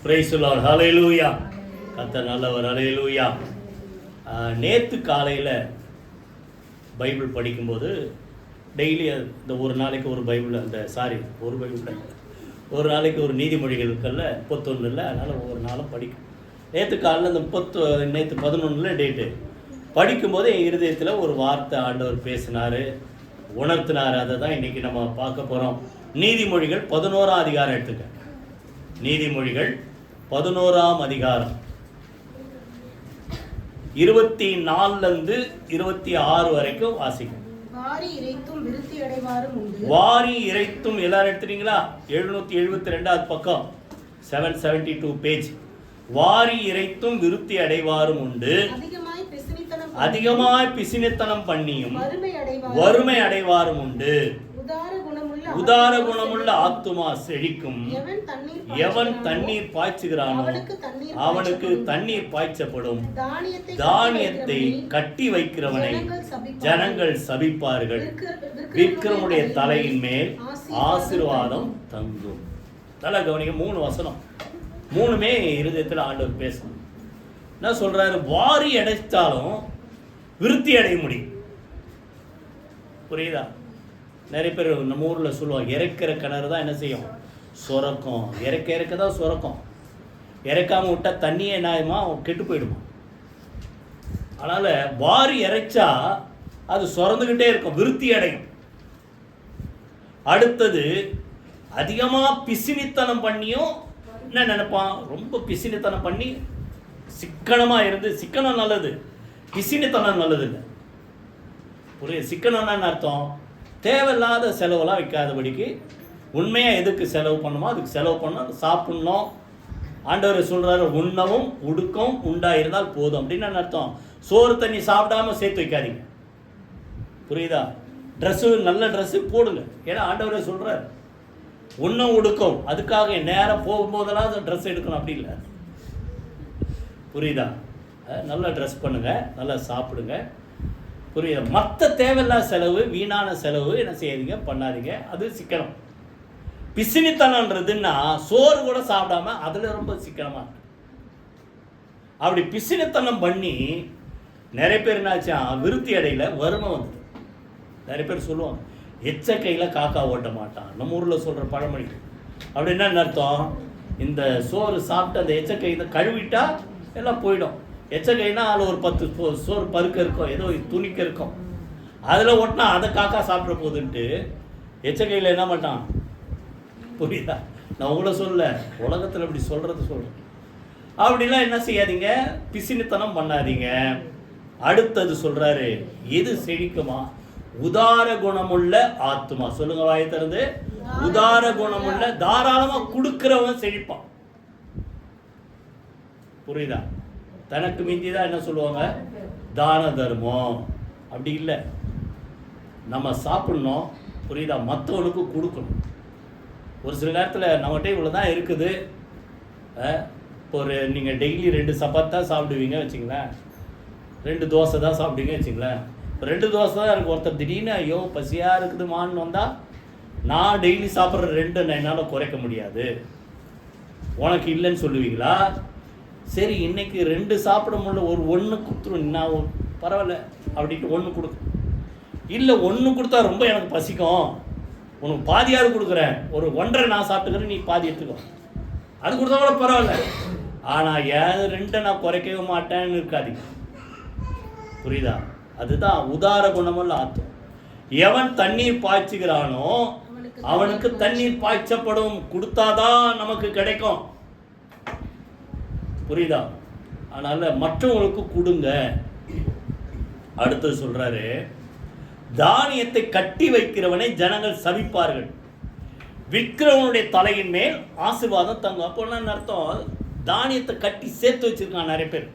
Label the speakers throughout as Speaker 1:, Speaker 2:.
Speaker 1: Praise the Lord. ஹல்லேலூயா. கர்த்தர் நல்லவர். ஹல்லேலூயா. நேற்று காலையில் பைபிள் படிக்கும்போது டெய்லி இந்த ஒரு நாளைக்கு ஒரு பைபிள் ஒரு பைபிள் ஒரு நாளைக்கு ஒரு நீதிமொழிகளுக்கல்ல 31 இல்லை, அதனால் ஒவ்வொரு நாளும் படிக்கும். நேற்று காலையில் இந்த நேற்று 11 டேட்டு படிக்கும்போது என் இருதயத்தில் ஒரு வார்த்தை ஆண்டவர் பேசினார், உணர்த்தினார். அதை தான் இன்றைக்கி நம்ம பார்க்க போகிறோம். நீதிமொழிகள் 11ஆம் அதிகாரம் எடுத்துக்க. நீதிமொழிகள் 11ஆம் அதிகாரம் 24 26 வரைக்கும் வாசிக்கும்.
Speaker 2: வாரி இறைத்தும் விருத்தி அடைவாரும் உண்டு.
Speaker 1: வாரி இறைத்தும் எல்லாரும் எடுத்துறீங்களா? 772 பக்கம், 772 பேஜ். வாரி இறைத்தும் விருத்தி அடைவாரும் உண்டு, அதிகமாய் பிசினித்தனம் பண்ணியும் வறுமை அடைவாரும் உண்டு. உதார குணமுள்ள ஆத்துமா செழிக்கும். எவன் தண்ணீர் பாய்ச்சுகிறானோ அவனுக்கு தண்ணீர் பாய்ச்சப்படும். தானியத்தை கட்டி வைக்கிறவனை ஜனங்கள் சபிப்பார்கள். விக்கிரமுடைய தலையின் மேல் ஆசீர்வாதம் தங்கும். தலை கவனிக்க. 3 வசனம், 3மே இருதயத்தில் ஆண்டவர் பேசணும். என்ன சொல்றாரு? வாரி அடைத்தாலும் விருத்தி அடைய முடியும். புரியுதா? நிறைய பேர் நம்ம ஊரில் சொல்லுவாங்க, இறக்கிற கிணறு தான் என்ன செய்யும்? சுரக்கும். இறக்க தான் சுரக்கும். இறக்காமல் விட்டால் தண்ணியே என்னாயுமா? கெட்டு போயிடுமா? அதனால் வாரி இறைச்சா அது சுரந்துக்கிட்டே இருக்கும், விருத்தி அடையும். அடுத்தது, அதிகமாக பிசினித்தனம் பண்ணியும் என்ன நினைப்பான்? ரொம்ப பிசினித்தனம் பண்ணி சிக்கனமாக இருந்து, சிக்கனம் நல்லது, பிசினித்தனம் நல்லது இல்லை. புரியுது? சிக்கனம்னு அர்த்தம் தேவையில்லாத செலவெல்லாம் வைக்காதபடிக்கு உண்மையாக எதுக்கு செலவு பண்ணணுமோ அதுக்கு செலவு பண்ணணும், சாப்பிட்ணும். ஆண்டவர் சொல்கிறாரு, உண்ணவும் உடுக்கவும் உண்டாயிருந்தால் போதும் அப்படின்னு அர்த்தம். சோறு தண்ணி சாப்பிடாம சேர்த்து வைக்காதீங்க. புரியுதா? ட்ரெஸ்ஸு, நல்ல ட்ரெஸ்ஸு போடுங்க. ஏன்னா ஆண்டவரே சொல்கிறார், உண்ணும் உடுக்கும். அதுக்காக நேரம் போகும்போதெல்லாம் அந்த ட்ரெஸ் எடுக்கணும் அப்படி இல்லை. புரியுதா? நல்லா ட்ரெஸ் பண்ணுங்கள், நல்லா சாப்பிடுங்க. புரியுதா? மற்ற தேவையில்லாத செலவு, வீணான செலவு என்ன செய்யாதீங்க, பண்ணாதீங்க. அது சிக்கனம். பிசினித்தனன்றதுன்னா சோறு கூட சாப்பிடாம அதில் ரொம்ப சிக்கனமாக இருக்கு. அப்படி பிசினித்தனம் பண்ணி நிறைய பேர் என்னாச்சா விருத்தி அடையில வறுமை வந்து. நிறைய பேர் சொல்லுவாங்க, எச்ச கையில் காக்கா ஓட்ட மாட்டான். நம்ம ஊரில் சொல்கிற பழமொழி. அப்படின்னா என்ன அர்த்தம்? இந்த சோறு சாப்பிட்டு அந்த எச்ச கையை கழுவிட்டா எல்லாம் போயிடும். எச்ச கைனா அதில் ஒரு 10 சோறு பருக்க இருக்கும், ஏதோ துணிக்க இருக்கும். அதில் ஓட்டினா அதை காக்கா சாப்பிட்ற போதுன்ட்டு எச்ச கையில் என்ன மாட்டான். புரியுதா? நான் உங்களை சொல்ல, உலகத்தில் இப்படி சொல்கிறது சொல்கிறேன். அப்படிலாம் என்ன செய்யாதீங்க, பிசினித்தனம் பண்ணாதீங்க. அடுத்தது சொல்கிறாரு, எது செழிக்குமா? உதார குணமுள்ள ஆத்துமா. சொல்லுங்க வாயை திறந்து. உதார குணமுள்ள, தாராளமாக கொடுக்கிறவன் செழிப்பான். புரியுதா? தனக்கு மிந்தி தான் என்ன சொல்லுவாங்க, தான தர்மம். அப்படி இல்லை, நம்ம சாப்பிட்ணும். புரியுதா? மற்றவனுக்கு கொடுக்கணும். ஒரு சில நேரத்தில் நம்மகிட்ட இவ்வளோ தான் இருக்குது. ஒரு நீங்கள் டெய்லி 2 சப்பாத்தி தான் சாப்பிடுவீங்க வச்சுங்களேன், 2 தோசை தான் சாப்பிடுவீங்க வச்சுங்களேன். இப்போ 2 தோசை தான் எனக்கு. ஒருத்தர் திடீர்னு ஐயோ பசியாக இருக்குதுமான்னு வந்தால், நான் டெய்லி சாப்பிட்ற 2 என்னால் குறைக்க முடியாது, உனக்கு இல்லைன்னு சொல்லுவீங்களா? சரி, இன்னைக்கு 2 சாப்பிட முடியல, ஒரு 1 கொடுத்துரும், நான் பரவாயில்ல அப்படின்ட்டு 1 கொடுக்கு. இல்லை 1 கொடுத்தா ரொம்ப எனக்கு பசிக்கும், உனக்கு பாதியாவது கொடுக்குறேன், ஒரு 1.5 நான் சாப்பிட்டுக்கிறேன், நீ பாதி எடுத்துக்கோ, அது கொடுத்தா கூட பரவாயில்ல. ஆனால் ஏன் 2 நான் குறைக்கவே மாட்டேன்னு இருக்காதீங்க. புரியுதா? அதுதான் உதார குணமுள்ள ஆத்தும். எவன் தண்ணீர் பாய்ச்சுகிறானோ அவனுக்கு தண்ணீர் பாய்ச்சப்படும். கொடுத்தாதான் நமக்கு கிடைக்கும். புரியுதா? அதனால மற்றவங்களுக்கு கொடுங்க. அடுத்தது சொல்றாரு, தானியத்தை கட்டி வைக்கிறவனை ஜனங்கள் சபிப்பார்கள். விக்கிரவனுடைய தலையின் மேல் ஆசீர்வாதம் தங்கும். அப்போ என்ன அர்த்தம்? தானியத்தை கட்டி சேர்த்து வச்சிருக்கான் நிறைய பேர்.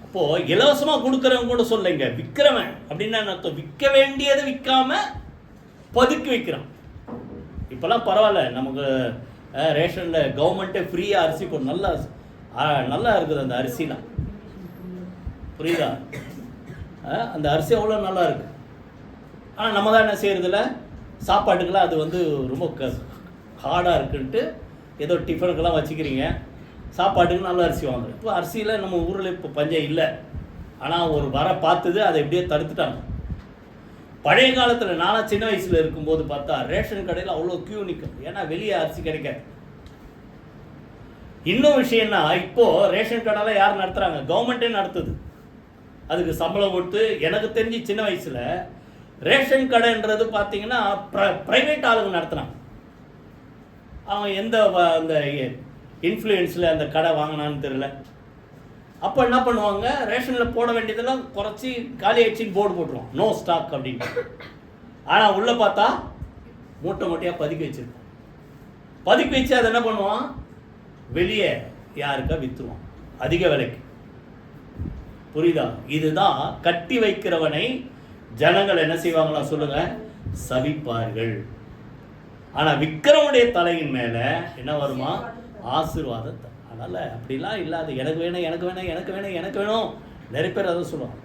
Speaker 1: அப்போ இலவசமா கொடுக்கறவங்க கூட சொல்லுங்க, விற்கிறவன் அப்படின்னா அர்த்தம் விற்க வேண்டியதை விற்காம பதுக்கி வைக்கிறான். இப்பெல்லாம் பரவாயில்ல, நமக்கு ரேஷனில் கவர்மெண்ட்டே ஃப்ரீயாக அரிசி போடும். நல்லா இருக்குது அந்த அரிசிலாம். புரியுதா? அந்த அரிசி அவ்வளோ நல்லா இருக்குது. ஆனால் நம்ம தான் என்ன செய்யறதில்ல, சாப்பாட்டுக்கெல்லாம் அது ரொம்ப ஹார்டாக இருக்குன்ட்டு ஏதோ டிஃபனுக்கெல்லாம் வச்சுக்கிறீங்க, சாப்பாட்டுக்கு நல்ல அரிசி வாங்குறோம். இப்போ அரிசியில் நம்ம ஊரில் இப்போ பஞ்சம் இல்லை, ஆனால் ஒரு வர பார்த்தது அதை எப்படியே தடுத்துட்டாங்க. பழைய காலத்தில் நானும் சின்ன வயசில் இருக்கும்போது பார்த்தா ரேஷன் கடையில் அவ்வளோ கியூ நிற்கும், ஏன்னா வெளியே அரிசி கிடைக்காது. இன்னும் விஷயம்னா இப்போது ரேஷன் கடையில் யார் நடத்துகிறாங்க? கவர்மெண்ட்டே நடத்துது. அதுக்கு சம்பளம் கொடுத்து. எனக்கு தெரிஞ்சு சின்ன வயசில் ரேஷன் கடைன்றது பார்த்தீங்கன்னா ப்ரைவேட் ஆளுங்க நடத்துனாங்க. அவன் எந்த அந்த இன்ஃப்ளூயன்ஸில் அந்த கடை வாங்கினான்னு தெரியல. அப்போ என்ன பண்ணுவாங்க, ரேஷனில் போட வேண்டியதெல்லாம் குறைச்சி காலி ஆயிடுச்சின்னு போர்டு போட்டுருவான், நோ ஸ்டாக் அப்படின்னு. ஆனால் உள்ளே பார்த்தா மூட்டை மூட்டையாக பதுக்கி வச்சுருப்பான். பதுக்கி வச்சு அதை என்ன பண்ணுவான், வெளியே யாருக்கா விற்றுவான் அதிக விலைக்கு. புரியுதா? இதுதான் கட்டி வைக்கிறவனை ஜனங்கள் என்ன செய்வாங்களா சொல்லுங்க, சபிப்பார்கள். ஆனா விக்கிரமுடைய தலையின் மேல என்ன வருமா, ஆசீர்வாதத்தை. அதனால அப்படிலாம் இல்லாது எனக்கு வேணும் எனக்கு வேணும் எனக்கு வேணும் எனக்கு வேணும். நிறைய பேர் அதை சொல்லுவாங்க.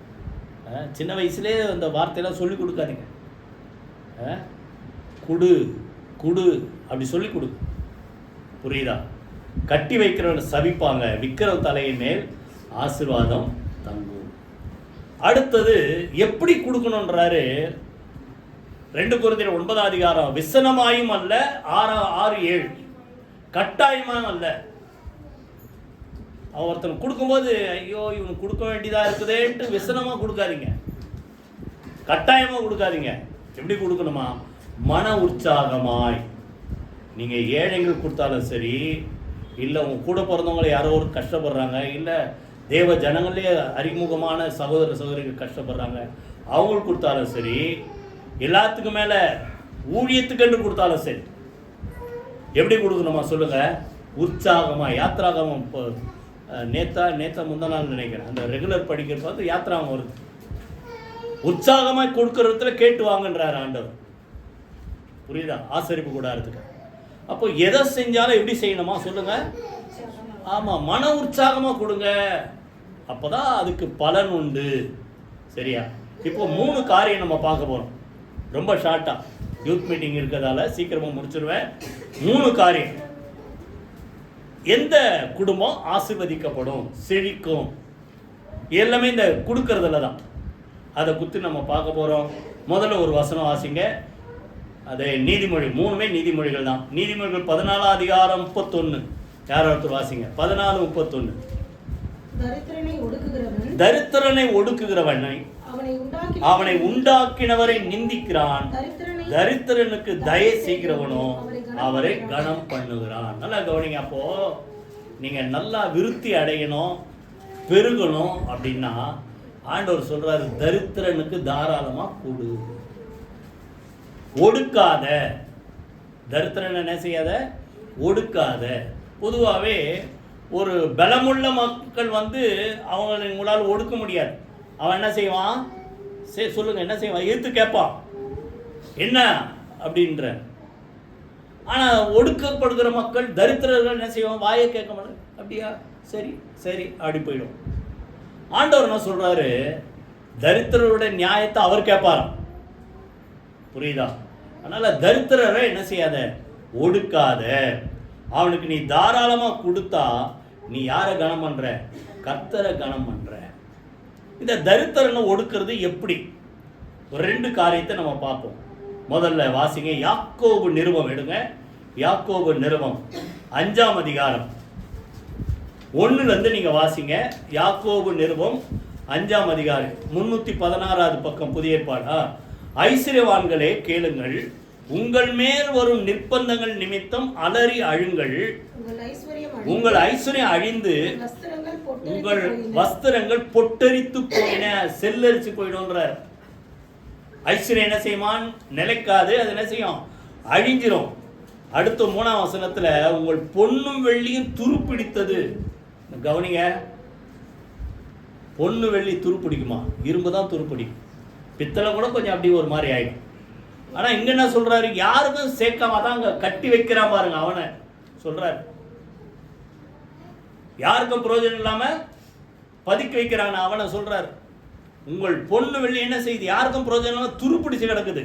Speaker 1: சின்ன வயசுலேயே அந்த வார்த்தையெல்லாம் சொல்லி கொடுக்காதீங்க. குடு குடு அப்படி சொல்லி கொடு. புரியுதா? கட்டி வைக்கிறவன் சபிப்பாங்க, விக்கிரம் தலையின் மேல் ஆசீர்வாதம் தங்கும். அடுத்தது எப்படி கொடுக்கணுன்றாரு 2 கொரிந்தியர் 9ஆம் அதிகாரம். விசனமாயும் அல்ல, 6:7 கட்டாயமாயும் அல்ல. ஒருத்தன் கொடுக்கும்போது ஐயோ இவனுக்கு கொடுக்க வேண்டியதா இருக்குதேன்ட்டு விசனமாக கொடுக்காதீங்க, கட்டாயமாக கொடுக்காதீங்க. எப்படி கொடுக்கணுமா, மன உற்சாகமாய். நீங்கள் ஏழைகள் கொடுத்தாலும் சரி, இல்லை உங்கள் கூட பிறந்தவங்களை யாரோ ஒரு கஷ்டப்படுறாங்க, இல்லை தேவ ஜனங்களே அறிமுகமான சகோதர சகோதரிகள் கஷ்டப்படுறாங்க, அவங்களுக்கு கொடுத்தாலும் சரி, எல்லாத்துக்கும் மேலே ஊழியத்துக்கு கொடுத்தாலும் சரி, எப்படி கொடுக்கணுமா சொல்லுங்க, உற்சாகமா. யாத்ராகமம் இப்போ நேத்தா முந்தா நாள் நினைக்கிறேன், அந்த ரெகுலர் படிக்கிற பார்த்து யாத்ராகம் வருது. உற்சாகமாய் கொடுக்கறதுல கேட்டு வாங்கன்றார் ஆண்டவர். புரியுதா? ஆசரிப்பு கூடாரத்துக்கு. அப்போ எதை செஞ்சாலும் எப்படி செய்யணுமா சொல்லுங்க, ஆமாம் மன உற்சாகமாக கொடுங்க, அப்போதான் அதுக்கு பலன் உண்டு. சரியா? இப்போ 3 காரியம் நம்ம பார்க்க போகிறோம். ரொம்ப ஷார்ட்டாக, யூத் மீட்டிங் இருக்கிறதால சீக்கிரமாக முடிச்சிருவேன். 3 காரியம். எந்த குடும்பம் ஆசீர்வதிக்கப்படும், செழிக்கும், எல்லாமே இந்த கொடுக்கறதுல தான். அதை குத்தி நம்ம பார்க்க போகிறோம். முதல்ல ஒரு வசனம் வாசிங்க. அது நீதிமொழி, 3மே நீதிமொழிகள் தான். நீதிமொழிகள் 14ஆம் அதிகாரம் 31. யார் ஒருத்தர் வாசிங்க, 14:31. தரித்திரனை ஒடுக்குகிறவனை அவனை உண்டாக்கினவரை நிந்திக்கிறான், தரித்திரனுக்கு தயை செய்கிறவனோ அவரை கனம் பண்ணுகிறான். நல்லா கவனிங்க. அப்போ நீங்க நல்லா விருத்தி அடையணும், பெருகணும் அப்படின்னா ஆண்டவர் சொல்றாரு, தரித்திரனுக்கு தாராளமா கொடு, ஒடுக்காத. தரித்திரன் என்ன செய்யாத, ஒடுக்காத. பொதுவாகவே ஒரு பலமுள்ள மக்கள் அவங்களை உங்களால் ஒடுக்க முடியாது. அவன் என்ன செய்வான், சொல்லுங்க என்ன செய்வான், எதிர்த்து கேட்பான் என்ன அப்படின்ற. ஆனால் ஒடுக்கப்படுகிற மக்கள், தரித்திரர்கள் என்ன செய்வான், வாயை கேட்க மாட்டாங்க. அப்படியா, சரி சரி அப்படி போயிடும். ஆண்டவர் என்ன சொல்றாரு, தரித்திரருடைய நியாயத்தை அவர் கேட்பாராம். புரியுதா? அதனால தரித்திரரை என்ன செய்யாத, ஒடுக்காத. அவனுக்கு நீ தாராளமா கொடுத்தா நீ யாரை கனம் பண்ற, கர்த்தரை கனம் பண்ற. இந்த தரித்திரனை ஒடுக்கிறது எப்படி, ஒரு 2 காரியத்தை நம்ம பார்ப்போம். முதல்ல வாசிங்க, யாக்கோபு நிருபம் எடுங்க. யாக்கோபு நிருபம் 5ஆம் அதிகாரம் 1 நீங்க வாசிங்க. யாக்கோபு நிருபம் 5ஆம் அதிகாரம் 316வது பக்கம், புதிய ஏற்பாடு. ஐஸ்வர்யவான்களே கேளுங்கள், உங்கள் மேல் வரும் நிர்பந்தங்கள் நிமித்தம் அலறி அழுங்கள். உங்கள் ஐஸ்வர்யம் அழிந்து உங்கள் வஸ்திரங்கள் பொட்டரித்து போயின, செல்லரிச்சு போயிடும்ன்றார். ஐஸ்வர்யம் என்ன செய்யுமான், நிலைக்காது, அது என்ன செய்யும், அழிஞ்சிரும். அடுத்த 3ஆம் வசனத்துல உங்கள் பொன்னும் வெள்ளியும் துருப்பிடித்தது. கவனிங்க, பொண்ணு வெள்ளி துருப்பிடிக்குமா, இரும்பு தான் துருப்பிடிக்கும். பித்தளை கூட கொஞ்சம் அப்படி ஒரு மாதிரி ஆயிடும். ஆனா இங்க என்ன சொல்றாரு, யாருக்கும் சேர்க்காம தான் கட்டி வைக்கிறான் பாருங்க, அவனை சொல்றாரு. யாருக்கும் பிரயோஜனம் இல்லாம பதுக்கி வைக்கிறான் அவனை சொல்றாரு. உங்கள் பொண்ணு வெள்ளி என்ன செய்யுது, யாருக்கும் பிரயோஜனம் இல்லாம துருப்பிடிச்சு கிடக்குது.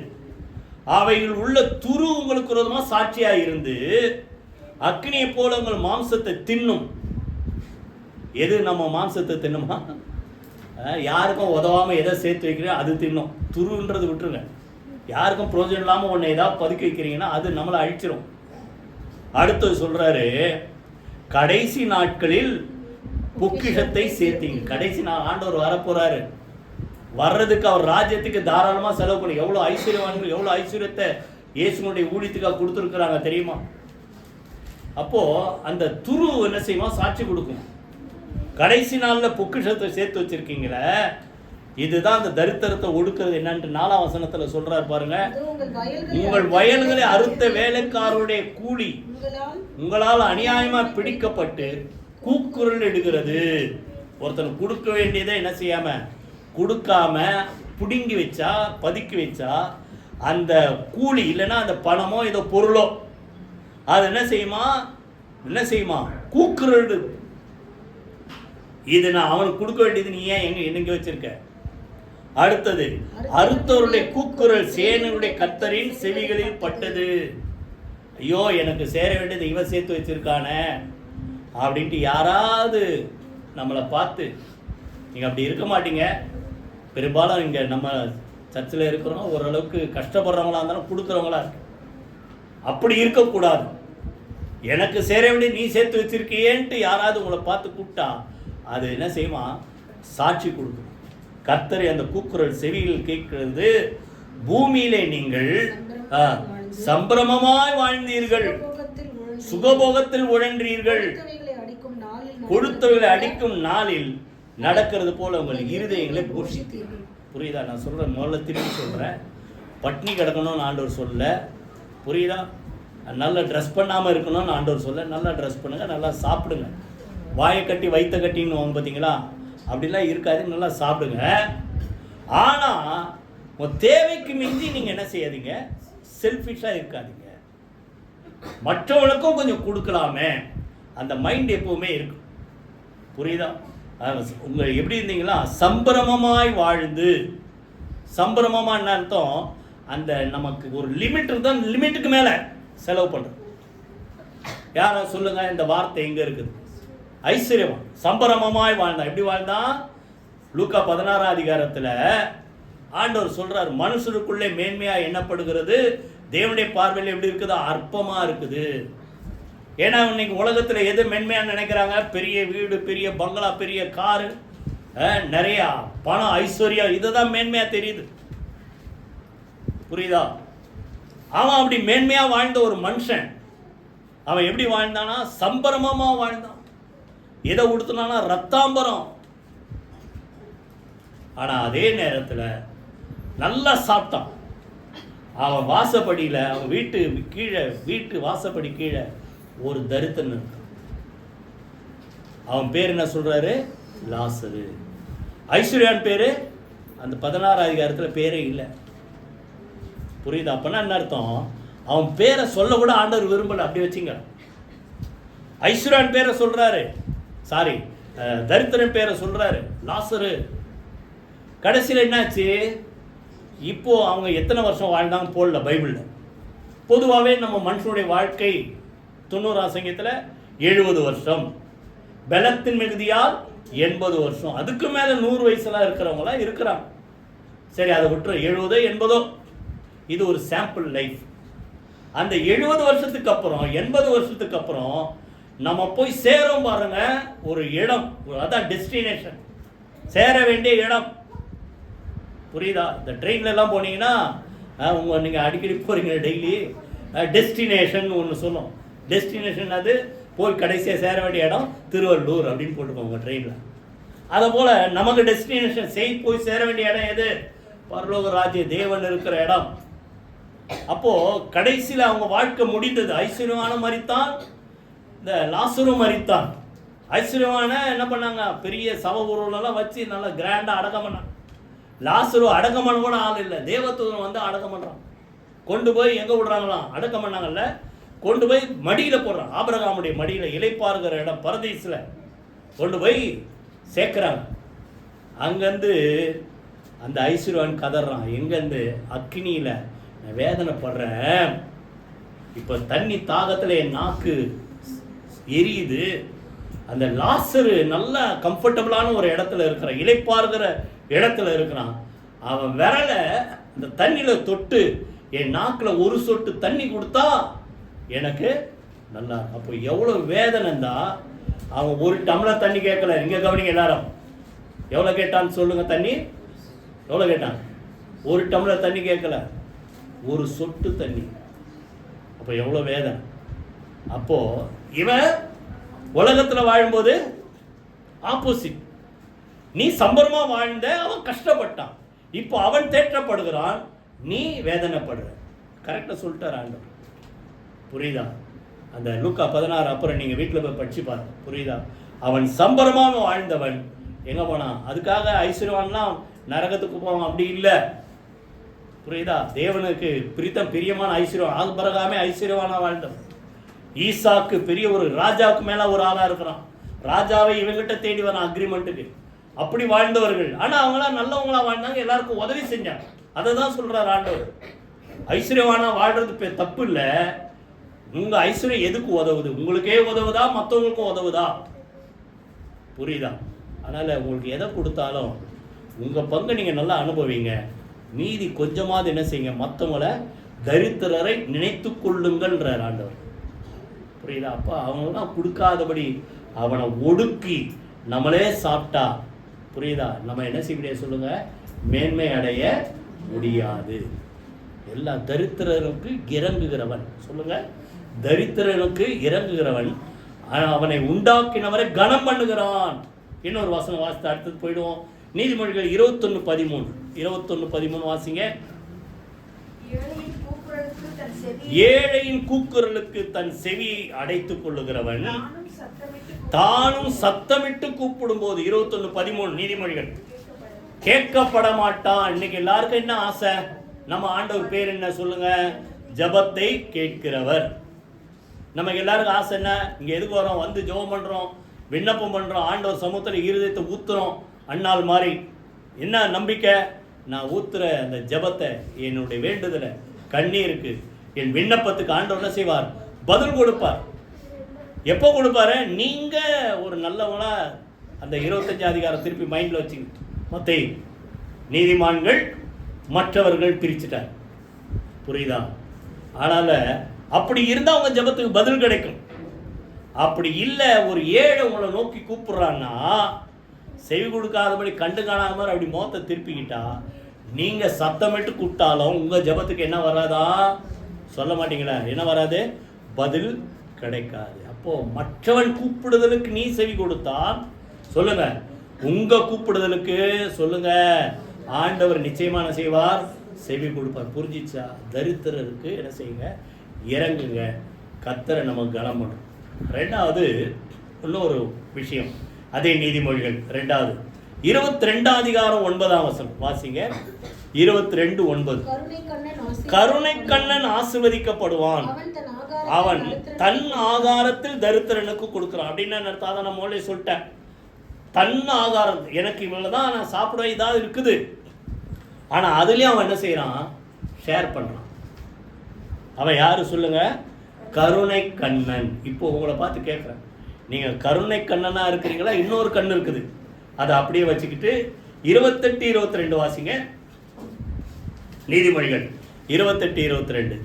Speaker 1: அவைகள் உள்ள துரு உங்களுக்கு விரோதமா சாட்சியா இருந்து அக்னியை போல உங்கள் மாம்சத்தை தின்னும். எது நம்ம மாம்சத்தை தின்னுமா? யாருக்கும் உதவாம எதை சேர்த்து வைக்கிறீங்க அது தின்னும். துருன்றது விட்டுருங்க. யாருக்கும் பிரயோஜனம் இல்லாமல் ஒன்று ஏதாவது பதுக்கி வைக்கிறீங்கன்னா அது நம்மளை அழிச்சிரும். அடுத்தது சொல்றாரு, கடைசி நாட்களில் பொக்கிஷத்தை சேர்த்தீங்க. கடைசி நாள் ஆண்டவர் வரப்போறாரு. வர்றதுக்கு அவர் ராஜ்யத்துக்கு தாராளமாக செலவு பண்ணி எவ்வளோ ஐஸ்வர்யவான்கள் எவ்வளோ ஐஸ்வர்யத்தை இயேசுனுடைய ஊழியத்துக்காக கொடுத்துருக்குறாங்க தெரியுமா? அப்போ அந்த துரு என்ன செய்யுமா? சாட்சி கொடுக்கும். கடைசி நாளில் பொக்கிஷத்தை சேர்த்து வச்சிருக்கீங்களே, இதுதான் அந்த தரித்திரத்தை ஒடுக்கிறது. என்னன்ட்டு 4ஆம் வசனத்தில் சொல்றாரு பாருங்க, உங்கள் வயல்களை அறுத்த வேலைக்காரருடைய கூலி உங்களால் அநியாயமா பிடிக்கப்பட்டு கூக்குரல் எடுக்கிறது. ஒருத்தன் கொடுக்க வேண்டியதை என்ன செய்யாம கொடுக்காம புடுங்கி வச்சா பதுக்கி வச்சா அந்த கூலி இல்லைன்னா அந்த பணமோ ஏதோ பொருளோ அது என்ன செய்யுமா கூக்குரல். இது நான் அவனுக்கு கொடுக்க வேண்டியது நீ ஏன் எங்க வச்சிருக்க? அடுத்தது, அறுத்தவருடைய கூக்குரல் சேனையுடைய கர்த்தரின் செவிகளில் பட்டது. ஐயோ எனக்கு சேர வேண்டியது இவன் சேர்த்து வச்சிருக்கானே அப்படின்ட்டு யாராவது நம்மளை பார்த்து, நீங்கள் அப்படி இருக்க மாட்டீங்க. பெரும்பாலும் இங்கே நம்ம சர்ச்சில் இருக்கிறோம், ஓரளவுக்கு கஷ்டப்படுறவங்களா இருந்தாலும் கொடுக்குறவங்களா இருக்கு. அப்படி இருக்கக்கூடாது. எனக்கு சேர வேண்டிய நீ சேர்த்து வச்சிருக்கியேன்ட்டு யாராவது உங்களை பார்த்து கூப்பிட்டா அது என்ன செய்யுமா? சாட்சி கொடுக்கும். கர்த்தரை அந்த கூக்குரல் செவியில் கேட்கிறது. பூமியிலே நீங்கள் சம்பிரமமாய் வாழ்ந்தீர்கள், சுகபோகத்தில் உழன்றீர்கள். கொடுத்தவர்களை அடிக்கும் நாளில் நடக்கிறது போல உங்கள் இருதயங்களை போஷித்தீர்கள். புரியுதா? நான் சொல்றேன், முதல்ல திரும்பி சொல்றேன். பட்னி கிடக்கணும்னு ஆண்டவர் சொல்ல, புரியுதா? நல்லா ட்ரெஸ் பண்ணாமல் இருக்கணும்னு ஆண்டவர் சொல்ல. நல்லா ட்ரெஸ் பண்ணுங்க, நல்லா சாப்பிடுங்க. வாயை கட்டி வைத்த கட்டின்னு வாங்க பார்த்தீங்களா? அப்படிலாம் இருக்காது. நல்லா சாப்பிடுங்க. ஆனால் உங்கள் தேவைக்கு மிஞ்சி நீங்கள் என்ன செய்யாதீங்க? செல்ஃபிஷாக இருக்காதீங்க. மற்றவங்களுக்கும் கொஞ்சம் கொடுக்கலாமே, அந்த மைண்ட் எப்பவுமே இருக்கும். புரியுதா? உங்கள் எப்படி இருந்தீங்களா? சம்பிரமமாய் வாழ்ந்து. சம்பிரமமா என்ன அர்த்தம்? அந்த நமக்கு ஒரு லிமிட் தான், லிமிட்டுக்கு மேலே செலவு பண்ணுறது. யாரா சொல்லுங்க, இந்த வார்த்தை எங்கே இருக்குது? ஐஸ்வர்யவான் சம்பரமமாய் வாழ்ந்தான். எப்படி வாழ்ந்தான்? லூக்கா 16ஆம் அதிகாரத்தில் ஆண்டவர் சொல்றார், மனுஷருக்குள்ளே மேன்மையா எண்ணப்படுகிறது தேவனுடைய பார்வையில் எப்படி இருக்குதோ அற்பமா இருக்குது. ஏன்னா இன்னைக்கு உலகத்தில் எது மேன்மையா நினைக்கிறாங்க? பெரிய வீடு, பெரிய பங்களா, பெரிய காரு, நிறைய பணம், ஐஸ்வர்யம், இதுதான் மேன்மையா தெரியுது. புரியுதா? அவன் அப்படி மேன்மையா வாழ்ந்த ஒரு மனுஷன் அவன் எப்படி வாழ்ந்தானா? சம்பரமமா வாழ்ந்தான். எதை உடுத்தினானா? ரத்தாம்பரம். ஆனா அதே நேரத்தில் நல்லா சாப்பிட்டான். அவன் வாசப்படியில், அவன் வீட்டு வாசப்படி கீழே ஒரு தரித்திரன் இருக்கான். அவன் பேர் என்ன சொல்றாரு? லாசரு. ஐஸ்வர்யான் பேரு அந்த 16ஆம் அதிகாரத்தில் பேரே இல்லை. புரியுதா? அப்பனா என்ன அர்த்தம்? அவன் பேரை சொல்ல கூட ஆண்டவர் விரும்பல. அப்படி வச்சுங்க. ஐஸ்வர்யான் பேரை சொல்றாரு, சாரி தரித்திரன் பேரை சொல்றாரு, லாசரு. கடைசியில் என்னாச்சு? இப்போ அவங்க எத்தனை வருஷம் வாழ்ந்தாங்க போடல பைபிளில். பொதுவாகவே நம்ம மனுஷனுடைய வாழ்க்கை 90ஆம் சங்கீதத்தில் 70 வருஷம், பலத்தின் மிகுதியால் 80 வருஷம், அதுக்கு மேலே 100 வயசுலாம் இருக்கிறவங்களாம் இருக்கிறாங்க. சரி, அதை விட்டுரு, 70 80 இது ஒரு சாம்பிள் லைஃப். அந்த 70 வருஷத்துக்கு அப்புறம் 80 வருஷத்துக்கு அப்புறம் நம்ம போய் சேரும் பாருங்க ஒரு இடம், அதான் டெஸ்டினேஷன், சேர வேண்டிய இடம். புரியுதா? இந்த ட்ரெயின்ல எல்லாம் போனீங்கன்னா நீங்கள் அடிக்கடி போறீங்க டெய்லி, டெஸ்டினேஷன் ஒன்று சொல்லும். டெஸ்டினேஷன் அது போய் கடைசியாக சேர வேண்டிய இடம் திருவள்ளூர் அப்படின்னு போட்டுக்கோங்க ட்ரெயினில். அதை போல் நமக்கு டெஸ்டினேஷன் போய் சேர வேண்டிய இடம் எது? பரலோக ராஜ்ய தேவன் இருக்கிற இடம். அப்போது கடைசியில் அவங்க வாழ்க்கை முடிந்தது. ஐஸ்வர்யமான மரித்தான், இந்த லாசரும் மரித்தான். ஐஸ்வர்யமான என்ன பண்ணாங்க? பெரிய சவ ஊர்வலெல்லாம் வச்சு நல்லா கிராண்டாக அடக்கம் பண்ணாங்க. லாசரு அடக்கம் பண்ண கூட ஆள் இல்லை, தேவதூதன் வந்து அடக்கம் பண்ணுறான். கொண்டு போய் எங்கே விடுறாங்களாம்? அடக்கம் பண்ணாங்கல்ல, கொண்டு போய் மடியில் போடுறான். ஆபிரகாமுடைய மடியில், இலைப்பாருகிற இடம் பரதீஸில் கொண்டு போய் சேர்க்குறாங்க. அங்கேருந்து அந்த ஐஸ்வர்யவான் கதறான். எங்கேருந்து? அக்னியில் நான் வேதனைப்படுறேன். இப்போ தண்ணி தாகத்தில் என் நாக்கு எரியுது. அந்த லாசரு நல்லா கம்ஃபர்டபுளான ஒரு இடத்துல இருக்கிறான், இளைப்பாறுகிற இடத்துல இருக்கிறான். அவன் விரல இந்த தண்ணியில் தொட்டு என் நாக்கில் ஒரு சொட்டு தண்ணி கொடுத்தா எனக்கு நல்லா. அப்போ எவ்வளோ வேதனைந்தா. அவன் ஒரு டம்ளர் தண்ணி கேட்கல. இங்கே கவனிங்க எல்லாரும், எவ்வளோ கேட்டான்னு சொல்லுங்க. தண்ணி எவ்வளோ கேட்டான்? ஒரு டம்ளர் தண்ணி கேட்கல, ஒரு சொட்டு தண்ணி. அப்போ எவ்வளோ வேதனை. அப்போ இவன் உலகத்தில் வாழும்போது ஆப்போசிட். நீ சம்பரமா வாழ்ந்த, அவன் கஷ்டப்பட்டான். இப்போ அவன் தேற்றப்படுகிறான், நீ வேதனைப்படுற. கரெக்டாக சொல்லிட்டார் ஆண்டவர். புரியுதா? அந்த லூக்கா 16 அப்புறம் நீங்கள் வீட்டில் போய் படிச்சு பாருங்க, புரியுதா? அவன் சம்பரமாக வாழ்ந்தவன் எங்கே போனான்? அதுக்காக ஐஸ்வர்யவான்லாம் நரகத்துக்கு போவான் அப்படி இல்லை, புரியுதா? தேவனுக்கு பிரியமான ஐஸ்வர்யம். ஆபிரகாமே ஐஸ்வர்யவானா வாழ்ந்தவன். ஈசாக்கு பெரிய ஒரு ராஜாவுக்கு மேலே ஒரு ஆளாக இருக்கிறான். ராஜாவை இவங்கிட்ட தேடி வரான் அக்ரிமெண்ட்டுக்கு. அப்படி வாழ்ந்தவர்கள். ஆனால் அவங்களாம் நல்லவங்களா வாழ்ந்தாங்க, எல்லாருக்கும் உதவி செஞ்சாங்க. அதை தான் சொல்கிறார் ஆண்டவர். ஐஸ்வர்யவானா வாழ்றது தப்பு இல்லை. உங்கள் ஐஸ்வர்யம் எதுக்கு உதவுது? உங்களுக்கே உதவுதா, மற்றவங்களுக்கும் உதவுதா? புரியுதா? அதனால் உங்களுக்கு எதை கொடுத்தாலும் உங்கள் பங்கு நீங்கள் நல்லா அனுபவிங்க. மீதி கொஞ்சமாவது என்ன செய்யுங்க, மற்றவங்களை தரித்திரரை நினைத்து கொள்ளுங்கள்ன்றார் ஆண்டவர். புரியுதா? அப்போ அவங்களாம் கொடுக்காதபடி அவனை ஒடுக்கி நம்மளே சாப்பிட்டா, புரியுதா, நம்ம என்ன செய்ய முடியாது சொல்லுங்க? மேன்மை அடைய முடியாது. எல்லா தரித்திரனுக்கு இறங்குகிறவன் சொல்லுங்க, தரித்திரனுக்கு இறங்குகிறவன் அவனை உண்டாக்கினவரை கனம் பண்ணுகிறான். இன்னொரு வசனம் வாசித்து அடுத்தது போயிடுவோம். நீதிமொழிகள் 21:13 21:13 வாசிங்க. ஏழையின் கூக்குரலுக்கு தன் செவியை அடைத்துக் கொள்ளுகிறவன் தானும் சத்தமிட்டு கூப்பிடும் போது 21:13 நீதிமொழிகள் கேட்கப்பட மாட்டான். இன்னைக்கு எல்லாருக்கும் என்ன ஆசை? நம்ம ஆண்டவர் பேர் என்ன சொல்லுங்க? ஜபத்தை கேட்கிறவர். நமக்கு எல்லாருக்கும் ஆசை என்ன? இங்கே எதுக்கு வரோம்? வந்து ஜெபம் பண்ணுறோம், விண்ணப்பம் பண்ணுறோம், ஆண்டவர் சமூகத்தில் இருதயத்தை ஊற்றுறோம். அண்ணால் மாதிரி என்ன நம்பிக்கை? நான் ஊற்றுற அந்த ஜபத்தை, என்னுடைய வேண்டுதலை, கண்ணீருக்கு, என் விண்ணப்பத்துக்கு ஆண்டவர் என்ன செய்வார்? பதில் கொடுப்பார். எப்போ கொடுப்பாரு? நீங்கள் ஒரு நல்லவங்களா அந்த 25 அதிகாரம் திருப்பி மைண்டில் வச்சுங்க. மத்தேயு நீதிமான்கள் மற்றவர்கள் பிரிச்சுட்டார், புரியுதா? அதனால் அப்படி இருந்தால் அவங்க ஜபத்துக்கு பதில் கிடைக்கும். அப்படி இல்லை, ஒரு ஏழை உங்களை நோக்கி கூப்பிட்றான்னா செவி கொடுக்காதபடி கண்டு காணாத மாதிரி அப்படி முகத்தை திருப்பிக்கிட்டா, நீங்கள் சத்தமிட்டு கூப்பிட்டாலும் உங்கள் ஜபத்துக்கு என்ன வராதா? சொல்ல மாட்டீங்களா? என்ன வராது? பதில் கிடைக்காது. அப்போது மற்றவன் கூப்பிடுதலுக்கு நீ செவி கொடுத்தா சொல்லுங்க, உங்கள் கூப்பிடுதலுக்கு சொல்லுங்க, ஆண்டவர் நிச்சயமான செய்வார், செவி கொடுப்பார். புரிஞ்சிச்சா? தரித்திரருக்கு என்ன செய்யுங்க? இறங்குங்க. கர்த்தரை நம்ம கனம் பண்ணும். ரெண்டாவது இன்னொரு விஷயம், அதே நீதிமொழிகள் 2 22 அதிகாரம் 9ஆம் வசனம் வாசிங்க. 22:9 கருணை கண்ணன் ஆசீர்வதிக்கப்படுவான், அவன் தன் ஆகாரத்தில் தரித்திரனுக்கு கொடுக்குறான். அப்படின்னு அர்த்தம். அதை நான் மொழி சொல்லிட்டேன். தன் ஆகாரம், எனக்கு இவ்வளவுதான் நான் சாப்பிடுவேன், இதாவது இருக்குது. ஆனால் அதுலேயும் அவன் என்ன செய்கிறான்? ஷேர் பண்ணுறான். அவன் யாரு சொல்லுங்க? கருணை கண்ணன். இப்போ உங்களை பார்த்து கேட்குறேன், நீங்கள் கருணை கண்ணனா இருக்கிறீங்களா? இன்னொரு கண் இருக்குது, அதை அப்படியே வச்சுக்கிட்டு 28:22 வாசிங்க. நீதிமொழிகள் 28:22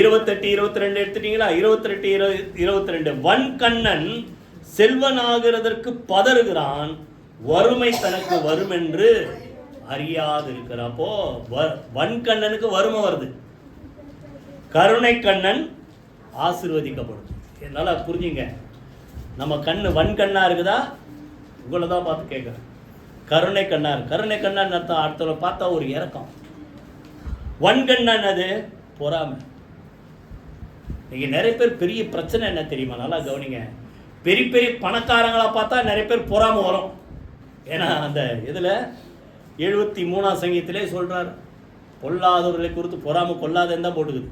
Speaker 1: 28:22 எடுத்துட்டீங்களா? 28:22 வன்கண்ணன் செல்வனாகிறதற்கு பதறுகிறான், வறுமை தனக்கு வரும் என்று அறியாது இருக்கிறான். அப்போ வன்கண்ணனுக்கு வறுமை வருது, கருணை கண்ணன் ஆசீர்வதிக்கப்படும். என்னால் புரிஞ்சுங்க. நம்ம கண்ணு வன்கண்ணா இருக்குதா? உங்களை தான் பார்த்து கேட்குறேன். கருணை கண்ணார், கருணை கண்ணான் அர்த்தம் அடுத்தவரை பார்த்தா ஒரு இறக்கம். வன்கண்ணன் அது பொறாமை. இன்னைக்கு நிறைய பேர் பெரிய பிரச்சனை என்ன தெரியுமா? நல்லா கவனிங்க. பெரிய பெரிய பணக்காரங்களா பார்த்தா நிறைய பேர் பொறாமை வரும். ஏன்னா அந்த இதில் 73ஆம் சங்கீதத்திலே சொல்கிறார், பொல்லாதவர்களை குறித்து பொறாமை கொள்ளாதன்னு தான் போட்டுக்குது.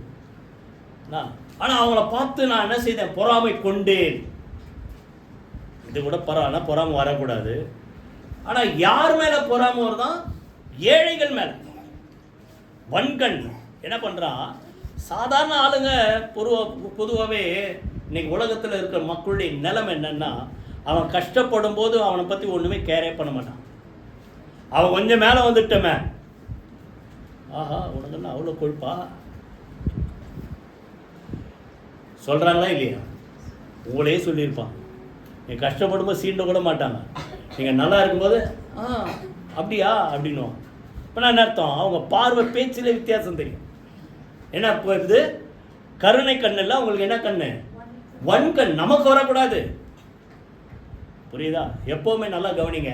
Speaker 1: ஆனால் அவங்கள பார்த்து நான் என்ன செய்தேன்? பொறாமை கொண்டேன். இது கூட பரவாயில்ல, பொறாமை வரக்கூடாது. ஆனால் யார் மேலே பொறாமை வருதான்? ஏழைகள் மேலே. வன்கண் என்ன பண்ணுறான்? சாதாரண ஆளுங்க பொதுவாகவே இன்னைக்கு உலகத்தில் இருக்கிற மக்களுடைய நிலைமை என்னன்னா, அவன் கஷ்டப்படும் போது அவனை பற்றி ஒன்றுமே கேரே பண்ண மாட்டான். அவன் கொஞ்சம் மேலே வந்துட்டமே, ஆஹா உனக்குன்னா அவ்வளோ கொழுப்பா சொல்கிறாங்களா இல்லையா? உங்களே சொல்லியிருப்பான். நீங்கள் கஷ்டப்படும்போது சீண்ட கூட மாட்டாங்க. நீங்கள் நல்லா இருக்கும்போது அப்படியா அப்படின்னுவான். இப்போ நான் என்ன அர்த்தம்? அவங்க பார்வை பேச்சில் வித்தியாசம் தெரியும். என்ன இது கருணை கண் இல்லை, உங்களுக்கு என்ன கண்ணு? வன்கண். நமக்கு வரக்கூடாது. புரியுதா? எப்போவுமே நல்லா கவனிங்க.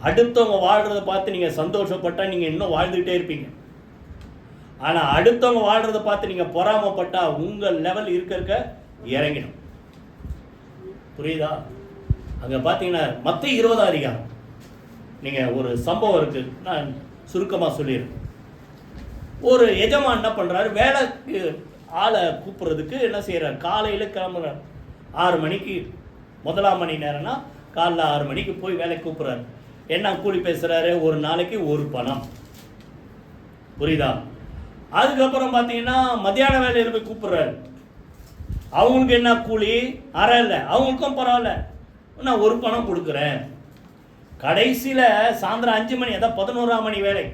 Speaker 1: அடுத்தவங்க வாழ்கிறத பார்த்து நீங்கள் சந்தோஷப்பட்டால் நீங்கள் இன்னும் வாழ்ந்துக்கிட்டே இருப்பீங்க. ஆனால் அடுத்தவங்க வாழ்கிறத பார்த்து நீங்கள் பொறாமப்பட்டால் உங்கள் லெவல் இருக்க இறங்கிடும். புரியுதா? அங்கே பார்த்தீங்கன்னா மத்திய 20 அதிகாரம் நீங்கள் ஒரு சம்பவம் இருக்குது, நான் சுருக்கமாக சொல்லிடுறேன். ஒரு எஜமான் என்ன பண்ணுறாரு, வேலைக்கு ஆளை கூப்பிட்றதுக்கு என்ன செய்கிறார், காலையில் கிளம்புறார். 6 மணிக்கு, முதலாம் மணி நேரம்னா காலைல 6 மணிக்கு போய் வேலைக்கு கூப்பிட்றாரு. என்ன கூலி பேசுகிறாரு? ஒரு நாளைக்கு 1 பணம். புரியுதா? அதுக்கப்புறம் பார்த்தீங்கன்னா மத்தியான வேலையில் போய் கூப்பிட்றாரு. அவங்களுக்கு என்ன கூலி? அரை இல்லை, அவங்களுக்கும் பரவாயில்ல, நான் 1 பணம் கொடுக்குறேன். கடைசியில் சாயந்தரம் 5 மணி, அதான் 11ஆம் மணி வேலை,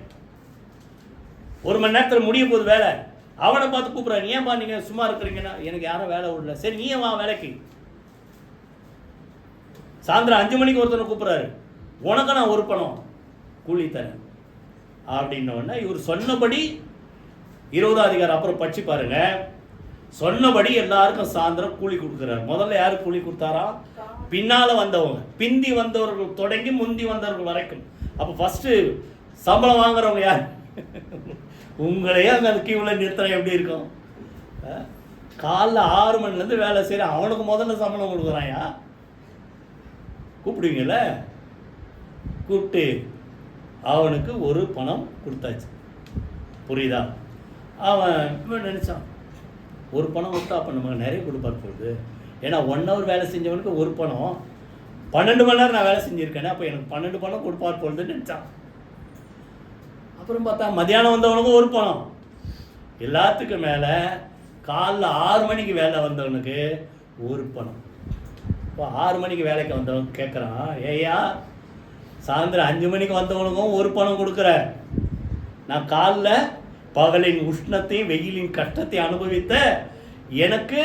Speaker 1: 1 மணி நேரத்தில் முடிய போகுது வேலை. அவனை பார்த்து கூப்பிட்றாரு, ஏன்பா நீங்கள் சும்மா இருக்கிறீங்கன்னா? எனக்கு யாரும் வேலை விடல. சரி நீ வா வேலைக்கு. சாயந்தரம் 5 மணிக்கு ஒருத்தனை கூப்பிட்றாரு, உனக்கு நான் 1 பணம் கூலி தரேன் அப்படின்னோடனே இவர் சொன்னபடி 20ஆம் அதிகாரம் அப்புறம் படிச்சு பாருங்க. சொன்னபடி எல்லாருக்கும் சாயந்தரம் கூலி கொடுக்குறாரு. முதல்ல யாரு கூலி கொடுத்தாரா? பின்னால் வந்தவங்க, பிந்தி வந்தவர்கள் தொடங்கி முந்தி வந்தவர்கள் வரைக்கும். அப்போ ஃபஸ்ட்டு சம்பளம் வாங்குறவங்க யார்? உங்களையே அங்கே அந்த கியூவில் நிறுத்தினா எப்படி இருக்கும்? காலைல 6 மணிலேருந்து வேலை செய்கிற அவனுக்கு முதல்ல சம்பளம் கொடுக்குறாயா? கூப்பிடுவீங்கள்ல, கூப்பிட்டு அவனுக்கு 1 பணம் கொடுத்தாச்சு. புரியுதா? அவன் நினச்சான் 1 பணம் கொடுத்தா அப்போ நமக்கு நிறைய கொடுப்பார் போகுது. ஏன்னா 1 hour வேலை செஞ்சவனுக்கு 1 பணம், 12 மணி நேரம் நான் வேலை செஞ்சுருக்கேனே, அப்போ எனக்கு 12 பணம் கொடுப்பார் போகுதுன்னு நினச்சான். அப்புறம் பார்த்தா மத்தியானம் வந்தவனுக்கும் 1 பணம். எல்லாத்துக்கும் மேலே காலைல 6 மணிக்கு வேலை வந்தவனுக்கு 1 பணம். இப்போ 6 மணிக்கு வேலைக்கு வந்தவன் கேட்குறான், ஏய்யா சாயந்தரம் 5 மணிக்கு வந்தவனுக்கும் 1 பணம் கொடுக்குற, நான் காலைல பகலின் உஷ்ணத்தையும் வெயிலின் கஷ்டத்தையும் அனுபவித்த எனக்கு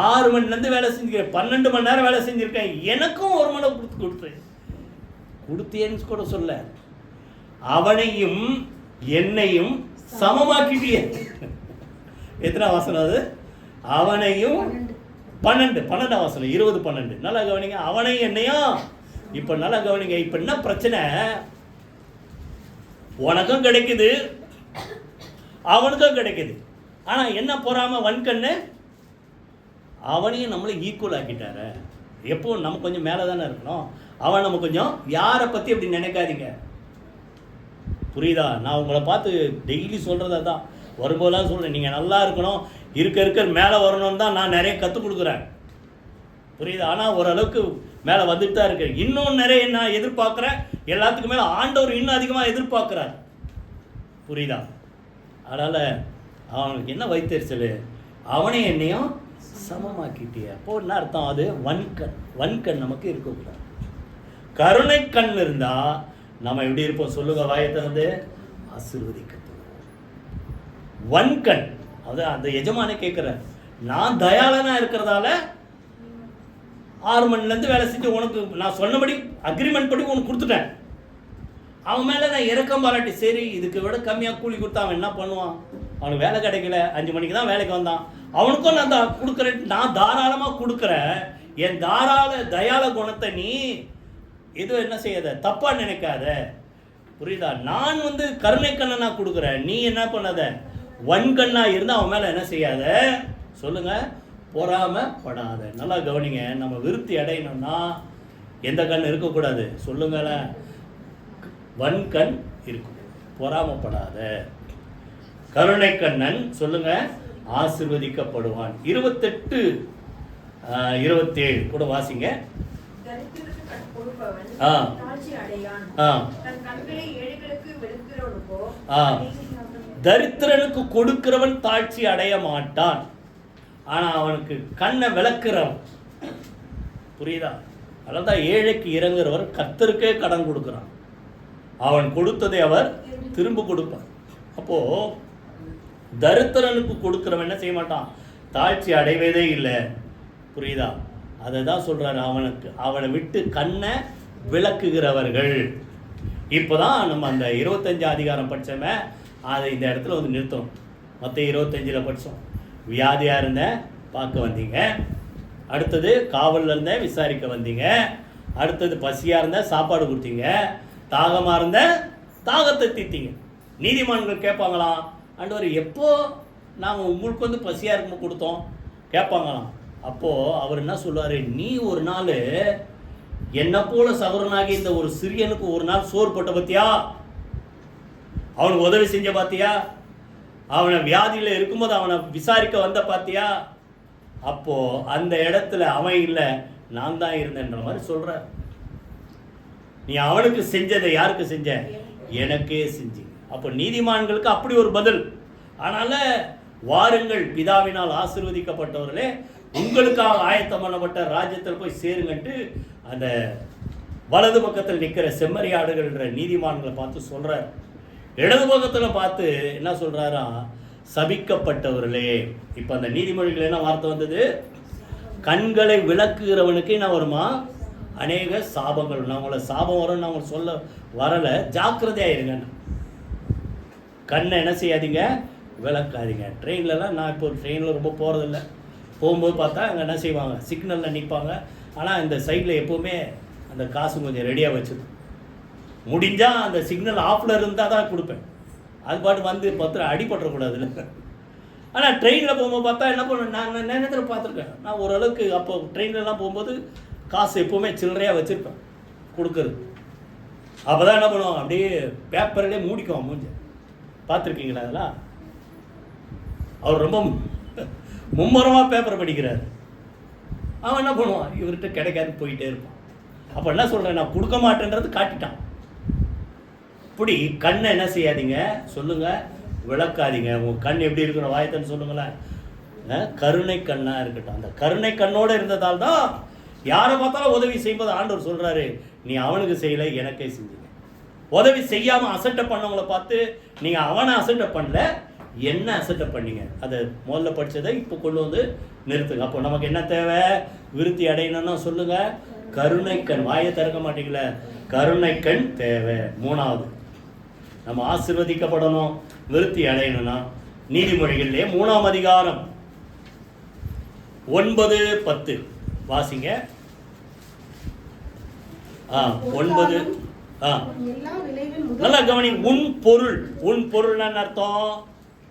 Speaker 1: 6 மணிலேருந்து வேலை செஞ்சுக்கிறேன், 12 மணி நேரம் வேலை செஞ்சுருக்கேன், எனக்கும் 1 மணி கொடுத்தேன். கொடுத்தேன்னு கூட சொல்ல, அவனையும் என்னையும் சமமாக்கிட்டிய. எத்தனை வாசனம் அது? அவனையும் 12ஆம் வாசனம் 20:12. நல்லா கவனிங்க. அவனையும் என்னையும். இப்போ நல்லா கவனிங்க. இப்போ என்ன பிரச்சனை? உனக்கும் கிடைக்குது, அவனுக்கும் கிடைக்குது. ஆனால் என்ன பொறாம? வன்கண்ணு அவனையும் நம்மளை ஈக்குவல் ஆக்கிட்டார. எப்போ நம்ம கொஞ்சம் மேலே தானே இருக்கணும், அவன் நம்ம கொஞ்சம். யாரை பற்றி அப்படி நினைக்காதீங்க. புரியுதா? நான் உங்களை பார்த்து டெய்லி சொல்கிறது தான், வரும்போதெல்லாம் சொல்கிறேன், நீங்கள் நல்லா இருக்கணும், இருக்க மேலே வரணும்னு தான் நான் நிறைய கற்றுக் கொடுக்குறேன். புரியுதா? ஆனால் ஓரளவுக்கு மேலே வந்துட்டு தான் இருக்கு. இன்னும் நிறைய நான் எதிர்பார்க்குறேன். எல்லாத்துக்கும் மேலே ஆண்டவர் இன்னும் அதிகமாக எதிர்பார்க்குறார். புரியுதா? அதனால் அவனுக்கு என்ன வைத்தறிச்சல்? அவனை என்னையும் சமமாக்கிட்டிய. அப்போ என்ன அர்த்தம்? அது வன்கண். வன்கண் நமக்கு இருக்கக்கூடாது. கருணை கண் இருந்தால் நம்ம எப்படி இருப்போம் சொல்லுங்க? வாயத்தை வந்து ஆசீர்வதிக்கப்படுவோம். வன்கண் அது அந்த எஜமானே கேட்குற, நான் தயாளனாக இருக்கிறதால 6 மணிலேருந்து வேலை செஞ்சு உனக்கு நான் சொன்னபடி அக்ரிமெண்ட் படி உனக்கு கொடுத்துட்டேன். அவன் மேலே நான் இறக்கம் பாராட்டி, சரி இதுக்கு விட கம்மியாக கூலி கொடுத்தா அவன் என்ன பண்ணுவான்? அவனுக்கு வேலை கிடைக்கல, 5 மணிக்கு தான் வேலைக்கு வந்தான். அவனுக்கும் நான் கொடுக்குறேன், நான் தாராளமாக கொடுக்குறேன். என் தயாள குணத்தை நீ எதுவும் என்ன செய்யாத, தப்பாக நினைக்காத. புரியுதா? நான் வந்து கருணை கண்ணை நான் கொடுக்குறேன், நீ என்ன பண்ணாத வன்கண்ணாக இருந்தால் அவன் மேலே என்ன செய்யாத. சொல்லுங்கள், பொறாமப்படாத. நல்லா கவனிங்க. நம்ம விருத்தி அடையணும்னா எந்த கண் இருக்கக்கூடாது? சொல்லுங்களேன், வன்கண் இருக்கும். பொறாமப்படாத. கருணை கண்ணன் சொல்லுங்க ஆசீர்வதிக்கப்படுவான். 28-27 கூட வாசிங்க. தரித்திரனுக்கு கொடுக்கிறவன் தாழ்ச்சி அடைய மாட்டான், ஆனா அவனுக்கு கண்ணை விளக்குறவன், புரியுதா? அதான் ஏழைக்கு இறங்குறவர் கர்த்தருக்கே கடன் கொடுக்கிறான், அவன் கொடுத்ததை அவர் திரும்ப கொடுப்பார். அப்போ தரித்திரனுக்கு கொடுக்கிறவன் என்ன செய்ய மாட்டான், தாழ்ச்சி அடைவதே இல்லை, புரியுதா? அதை தான் சொல்றாரு, அவனை விட்டு கண்ணை விளக்குகிறவர்கள். இப்போதான் நம்ம அந்த 25 அதிகாரம் படித்தோமே, அதை இந்த இடத்துல வந்து நிறுத்தணும். மற்ற 25 படித்தோம். வியாதியாக இருந்தேன் பார்க்க வந்தீங்க, அடுத்தது காவலில் இருந்தேன் விசாரிக்க வந்தீங்க, அடுத்தது பசியாக இருந்தேன் சாப்பாடு கொடுத்தீங்க, தாகமாக இருந்தேன் தாகத்தை தீர்த்தீங்க. நீதிமான்கள் கேட்பாங்களாம், ஆண்டவர் எப்போ நாங்கள் உங்களுக்கு வந்து பசியாக இருக்கும்போது கொடுத்தோம் கேட்பாங்களாம். அப்போது அவர் என்ன சொல்லுவார், நீ ஒரு நாள் என்னை போல சகோதரனாகி இந்த ஒரு சிறியனுக்கு ஒரு நாள் சோறு போட்ட பார்த்தியா, அவனுக்கு உதவி செஞ்ச பார்த்தியா, அவனை வியாதியில் இருக்கும்போது அவனை விசாரிக்க வந்த பார்த்தியா, அப்போ அந்த இடத்துல அவன் இல்லை நான் தான் இருந்தேன்ற மாதிரி சொல்ற. நீ அவனுக்கு செஞ்சதை யாருக்கு செஞ்ச, எனக்கே செஞ்சு. அப்போ நீதிமான்களுக்கு அப்படி ஒரு பதில். அதனால வாருங்கள் பிதாவினால் ஆசீர்வதிக்கப்பட்டவர்களே, உங்களுக்காக ஆயத்தம் பண்ணப்பட்ட ராஜ்யத்தில் போய் சேருங்கன்ட்டு அந்த வலது பக்கத்தில் நிற்கிற செம்மறியாடுகள்ன்ற நீதிமான்களை பார்த்து சொல்றார். இடது பக்கத்தில் பார்த்து என்ன சொல்றாரா, சபிக்கப்பட்டவர்களே. இப்போ அந்த நீதிமொழிகள் என்ன வார்த்தை வந்தது, கண்களை விளக்குகிறவனுக்கு என்ன வருமா, அநேக சாபங்கள். நான் உங்களை சாபம் வரும்னு நான் உங்களுக்கு சொல்ல வரலை, ஜாக்கிரதையாக இருங்க. கண்ணை என்ன செய்யாதீங்க, விளக்காதீங்க. ட்ரெயின்லலாம் நான் இப்போ ட்ரெயினில் ரொம்ப போகிறதில்ல, போகும்போது பார்த்தா அங்கே என்ன செய்வாங்க, சிக்னலில் நிற்பாங்க. ஆனால் இந்த சைடில் எப்போவுமே அந்த காசு கொஞ்சம் ரெடியாக வச்சுது, முடிஞ்சால் அந்த சிக்னல் ஆஃபில் இருந்தால் தான் கொடுப்பேன். அது பாட்டு வந்து பத்திரம் அடிபட்டுறக்கூடாதுல்ல. ஆனால் ட்ரெயினில் போகும்போது பார்த்தா என்ன பண்ணுவேன், நான் நேரத்தில் பார்த்துருக்கேன். நான் ஓரளவுக்கு அப்போ ட்ரெயின்லலாம் போகும்போது காசு எப்போவுமே சில்லறையாக வச்சுருப்பேன் கொடுக்குறது. அப்போ தான் என்ன பண்ணுவோம், அப்படியே பேப்பர்லேயே மூடிக்குவோம் மூஞ்ச. பார்த்துருக்கீங்களா அதெல்லாம்? அவர் ரொம்ப மும்முரமாக பேப்பரை படிக்கிறார். அவன் என்ன பண்ணுவான், இவர்கிட்ட கிடைக்காது போயிட்டே இருப்பான். அப்போ என்ன சொல்கிறேன், நான் கொடுக்க மாட்டேன்றது காட்டிட்டான். இப்படி கண்ணை என்ன செய்யாதீங்க சொல்லுங்கள், விளக்காதீங்க. உங்கள் கண் எப்படி இருக்கிற வாயத்தன்னு சொல்லுங்களேன், கருணை கண்ணாக இருக்கட்டும். அந்த கருணை கண்ணோடு இருந்ததால் தான் யாரை பார்த்தாலும் உதவி செய்யும்போது ஆண்டவர் சொல்கிறாரு, நீ அவனுக்கு செய்யலை எனக்கே செஞ்சீங்க. உதவி செய்யாமல் அசட்டை பண்ணவங்களை பார்த்து நீங்கள் அவனை அசட்டை பண்ணல, என்ன அசட்டை பண்ணீங்க. அதை முதல்ல படித்ததை இப்போ கொண்டு வந்து நிறுத்துங்க. அப்போ நமக்கு என்ன தேவை, விருத்தி அடையணும்னா சொல்லுங்கள், கருணை கண். வாயை திறக்க மாட்டீங்களே, கருணை கண் தேவை. மூணாவது நம்ம ஆசீர்வதிக்கப்படணும், விருத்தி அடையணும்னா நீதிமொழிகளிலே 3ஆம் அதிகாரம் 9-10 வாசிங்க. 9 நல்லா கவனி. உன் பொருள்னா அர்த்தம்,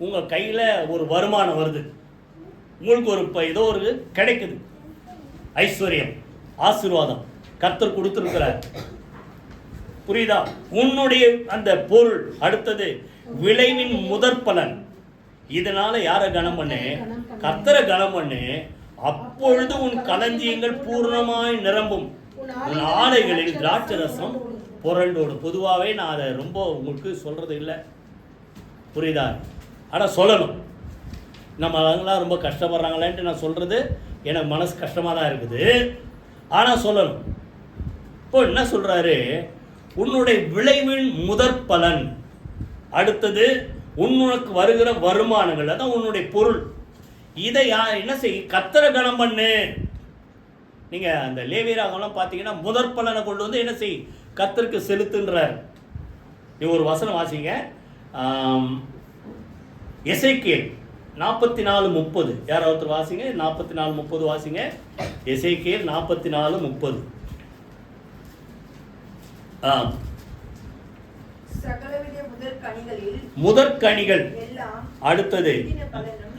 Speaker 1: உங்கள் கையில் ஒரு வருமானம் வருது, உங்களுக்கு ஒரு ஏதோ ஒரு கிடைக்குது, ஐஸ்வர்யம் ஆசீர்வாதம் கர்த்தர் கொடுத்துருக்கிறார், புரியுதா? உன்னுடைய அந்த பொருள். அடுத்தது விளைவின் முதற் பலன். இதனால யாரை கனம் பண்ணு, கர்த்தரை கனம் பண்ணு. அப்பொழுது உன் களஞ்சியங்கள் பூர்ணமாய் நிரம்பும், உன் ஆலைகளில் திராட்சை ரசம் புரண்டோடு. பொதுவாகவே நான் அதை ரொம்ப உங்களுக்கு சொல்றது இல்லை, புரியுதா? ஆனால் சொல்லணும். நம்ம அவங்களாம் ரொம்ப கஷ்டப்படுறாங்களேன்ட்டு நான் சொல்கிறது எனக்கு மனசு கஷ்டமாக தான் இருக்குது, ஆனால் சொல்லணும். இப்போ என்ன சொல்கிறாரு, உன்னுடைய விளைவின் முதற் பலன். அடுத்தது உன்னுக்கு வருகிற வருமானங்கள், அதான் உன்னுடைய பொருள். இதை என்ன செய், கர்த்தரை கனம் பண்ணு. நீங்கள் அந்த லேவியராகலாம் பார்த்தீங்கன்னா முதற் பலனை கொண்டு வந்து என்ன செய், கர்த்தருக்கு செலுத்துன்றார். நீ ஒரு வசனம் வாசிங்க, எசேக்கியேல் 44:30. யார் ஒருத்தர் வாசிங்க, 44:30 வாசிங்க. எசேக்கியேல் 44:30. முதற்கனிகள். அடுத்தது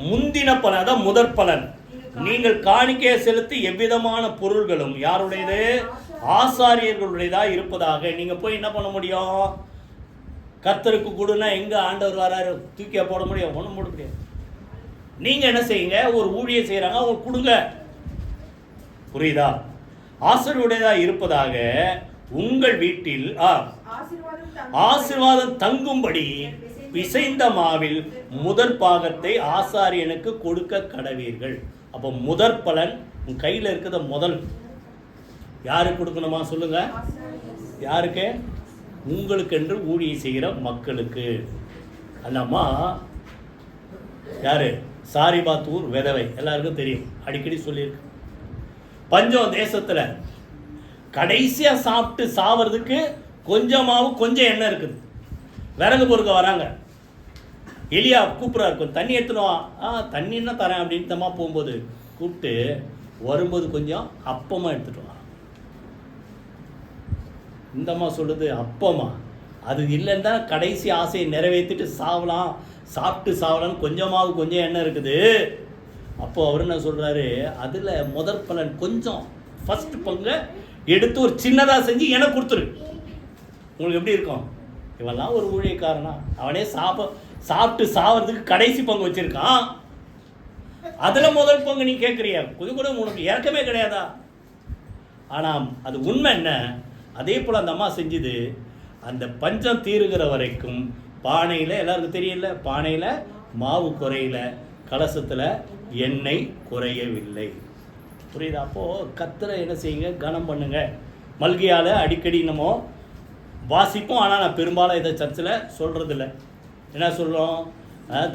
Speaker 1: முந்தின பலன், அதான் முதற் பலன். நீங்கள் காணிக்கையை செலுத்தி எவ்விதமான பொருள்களும் யாருடையது, ஆசாரியர்களுடையதா இருப்பதாக. நீங்க போய் என்ன பண்ண முடியும், கர்த்தருக்கு கொடுனா எங்க ஆண்டவர் வராரு, தூக்கியா போட முடியும், ஒன்றும் போட முடியாது. நீங்க என்ன செய்யுங்க, ஒரு ஊழியம் செய்யறாங்க, அவங்க கொடுங்க, புரியுதா? ஆசீர்வாதம் இருப்பதாக உங்கள் வீட்டில் ஆசீர்வாதம் தங்கும்படி பிசைந்த மாவில் முதற் பாகத்தை ஆசாரியனுக்கு கொடுக்க கடவீர்கள். அப்போ முதற் பலன் உன் கையில் இருக்கிறத முதல் யாருக்கு கொடுக்கணுமா சொல்லுங்க? யாருக்கு? உங்களுக்கு என்று ஊழியம் செய்கிற மக்களுக்கு. அந்த அம்மா யாரு? சாரிபாத்தூர் விதவை, எல்லாருக்கும் தெரியும், அடிக்கடி சொல்லியிருக்கு. பஞ்சம் தேசத்துல கடைசியா சாப்பிட்டு சாவறதுக்கு கொஞ்சமாவு கொஞ்சம் எண்ணெய் இருக்குது. விறகு பொறுக்க வராங்க. எலியா கூப்பிட்றா இருக்கும், தண்ணி எடுத்துடுவா. தண்ணி என்ன தரேன் அப்படின்னு தம்மா போகும்போது கூப்பிட்டு வரும்போது கொஞ்சம் அப்பமா எடுத்துட்டு வா. இந்தம்மா சொல்லுது, அப்பமா? அது இல்லைன்னு தான் கடைசி ஆசையை நிறைவேற்றிட்டு சாவலாம், சாப்பிட்டு சாவலான்னு கொஞ்சமாவு கொஞ்சம் எண்ணெய் இருக்குது. அப்போது அவர் என்ன சொல்கிறாரு, அதில் முதற் பலன் கொஞ்சம் ஃபஸ்ட் பங்கை எடுத்து ஒரு சின்னதாக செஞ்சு எனக்கு கொடுத்துரு. உங்களுக்கு எப்படி இருக்கும்? இவெல்லாம் ஒரு ஊழியக்காரனா? அவனே சாப்பிட்டு சாவறதுக்கு கடைசி பங்கு வச்சுருக்கான். அதில் முதல் பங்கு நீ கேட்குறிய? கொஞ்சம் கூட உனக்கு இறக்கமே கிடையாதா? ஆனால் அது உண்மை என்ன? அதே போல் அந்த அம்மா செஞ்சுது. அந்த பஞ்சம் தீருகிற வரைக்கும் பானையில், எல்லாருக்கும் தெரியல, பானையில் மாவு குறையில, கலசத்தில் எண்ணெய் குறையவில்லை. புரியுதா? அப்போது கர்த்தரை என்ன செய்யுங்க, கனம் பண்ணுங்க. மல்கியால் அடிக்கடி நம்ம வாசிப்போம், ஆனால் நான் பெரும்பாலும் இதை சர்ச்சில் சொல்கிறதில்ல. என்ன சொல்கிறோம்?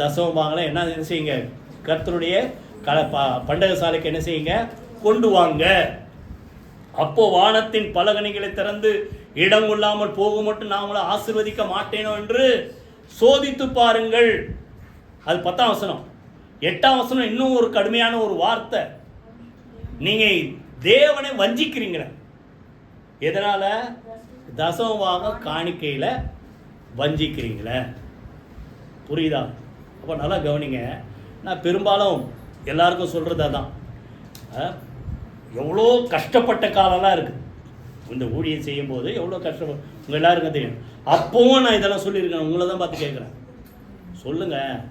Speaker 1: தசமபாகங்களை என்ன செய்யுங்க, கர்த்தருடைய பண்டக சாலைக்கு என்ன செய்யுங்க, கொண்டு வாங்க. அப்போ வானத்தின் பலகணிகளை திறந்து இடம் கொள்ளாமல் போக மட்டும் நான் உங்களை ஆசீர்வதிக்க மாட்டேனோ என்று சோதித்து பாருங்கள். அது 10ஆம் வசனம். 8ஆம் வசனம் இன்னும் ஒரு கடுமையான ஒரு வார்த்தை. நீங்க தேவனை வஞ்சிக்கிறீங்க. எதனால? தசமபாக காணிக்கையில வஞ்சிக்கிறீங்களே. புரியுதா? அப்போ நல்லா கவனிங்க. நான் பெரும்பாலும் எல்லாருக்கும் சொல்றது அதான். எவ்வளோ கஷ்டப்பட்ட காலம்லாம் இருக்குது. இந்த ஊழியம் செய்யும்போது எவ்வளோ கஷ்டப்படும் உங்கள் எல்லாருக்கும் தெரியும். அப்போவும் நான் இதெல்லாம் சொல்லியிருக்கேன், உங்களை தான் பார்த்து கேட்குறேன். சொல்லுங்கள்,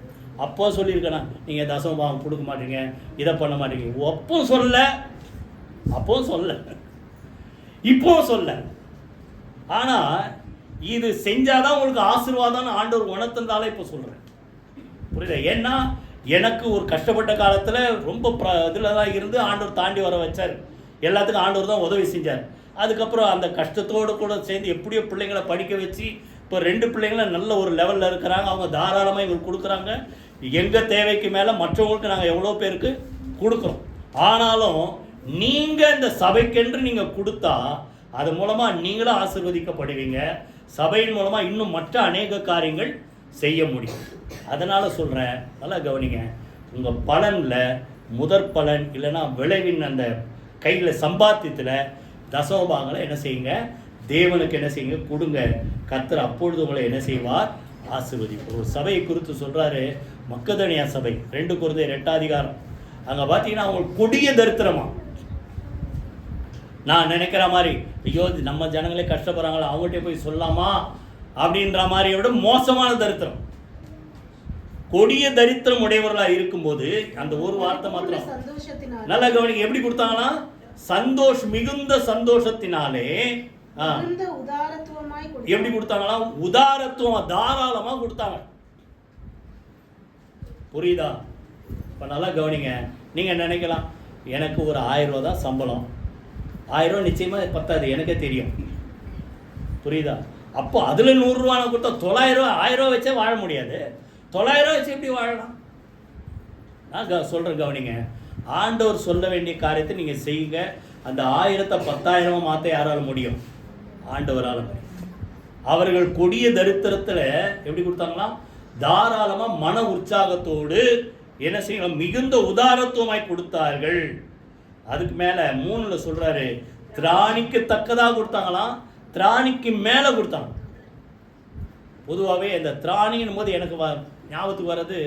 Speaker 1: அப்போ சொல்லியிருக்கேனா? நீங்கள் தசமபாகம் கொடுக்க மாட்டீங்க, இதை பண்ண மாட்டீங்க. அப்பவும் சொல்ல, இப்போவும் சொல்ல. ஆனால் இது செஞ்சாதான் உங்களுக்கு ஆசீர்வாதம்னு ஆண்டவர் உணர்த்திருந்தாலே இப்போ சொல்கிறேன். புரியுதா? ஏன்னா எனக்கு ஒரு கஷ்டப்பட்ட காலத்தில் ரொம்ப இதில் தான் இருந்து ஆண்டவர் தாண்டி வர வச்சார். எல்லாத்துக்கும் ஆண்டவர் தான் உதவி செஞ்சார். அதுக்கப்புறம் அந்த கஷ்டத்தோடு கூட சேர்ந்து எப்படியோ பிள்ளைங்களை படிக்க வச்சு இப்போ 2 பிள்ளைங்களும் நல்ல ஒரு லெவலில் இருக்கிறாங்க. அவங்க தாராளமாக எங்களுக்கு கொடுக்குறாங்க. எங்கள் தேவைக்கு மேலே மற்றவங்களுக்கு நாங்கள் எவ்வளோ பேருக்கு கொடுக்குறோம். ஆனாலும் நீங்கள் இந்த சபைக்கென்று நீங்கள் கொடுத்தா அது மூலமாக நீங்களும் ஆசீர்வதிக்கப்படுவீங்க. சபையின் மூலமாக இன்னும் மற்ற அநேக காரியங்கள் செய்ய முடியும். அதனால் சொல்கிறேன், நல்லா கவனிங்க. உங்கள் பலனில் முதற் பலன் இல்லைன்னா விளைவின் அந்த கையில் சம்பாத்தியத்தில் தசமபாகங்களை என்ன செய்யுங்க, தேவனுக்கு என்ன செய்யுங்க, கொடுங்க. கர்த்தர் அப்பொழுது உங்களை என்ன செய்வார், ஆசீர்வதிப்பார். ஒரு சபையை குறித்து சொல்கிறாரு, மக்கதனியா சபை, 2 கொரிந்தியர் 8ஆம் அதிகாரம். அங்கே பார்த்தீங்கன்னா அவங்களுக்கு கொடிய தரித்திரமா. நான் நினைக்கிற மாதிரி ஐயோ நம்ம ஜனங்களே கஷ்டப்படுறாங்களா, அவங்கள்ட்ட போய் சொல்லாமா அப்படின்ற மாதிரியை விட மோசமான தரித்திரம், கொடிய தரித்திரம் உடையவர்களாக இருக்கும்போது அந்த ஒரு வார்த்தை மாத்திரம் நல்லா கவனிங்க. எப்படி கொடுத்தாங்கன்னா மிகுந்த சந்தோஷத்தினாலே எப்படி கொடுத்தாங்களா, உதாரத்துவம் தாராளமா கொடுத்தாங்க. புரியுதா? இப்ப நல்லா கவனிங்க. நீங்க நினைக்கலாம் எனக்கு ஒரு 1000 ரூபா தான் சம்பளம், 1000 ரூபா நிச்சயமா பத்தாது, எனக்கே தெரியும். புரியுதா? அப்போ அதுல 100 ரூபா கொடுத்தா 900 ரூபா, 1000 ரூபா வச்சே வாழ முடியாது. 900 ரூபா வச்சு எப்படி வாழலாம்? நான் சொல்றேன் கவனிங்க. ஆண்டவர் சொல்ல வேண்டிய காரியத்தை நீங்க செய்யுங்க. அந்த 1000-ஐ 10,000 மாற்ற யாரால முடியும்? ஆண்டவரால். அவர்கள் கொடிய தரித்திரத்தில் எப்படி கொடுத்தாங்களா, தாராளமா மன உற்சாகத்தோடு என்ன செய்யணும், மிகுந்த உதாரத்துவமாய் கொடுத்தார்கள். அதுக்கு மேல 3ல் சொல்றாரு, திராணிக்கு தக்கதாக கொடுத்தாங்களாம், திராணிக்கு மேல கொடுத்தாங்க. பொதுவாகவே இந்த திராணின் போது எனக்கு ஞாபகத்துக்கு வர்றது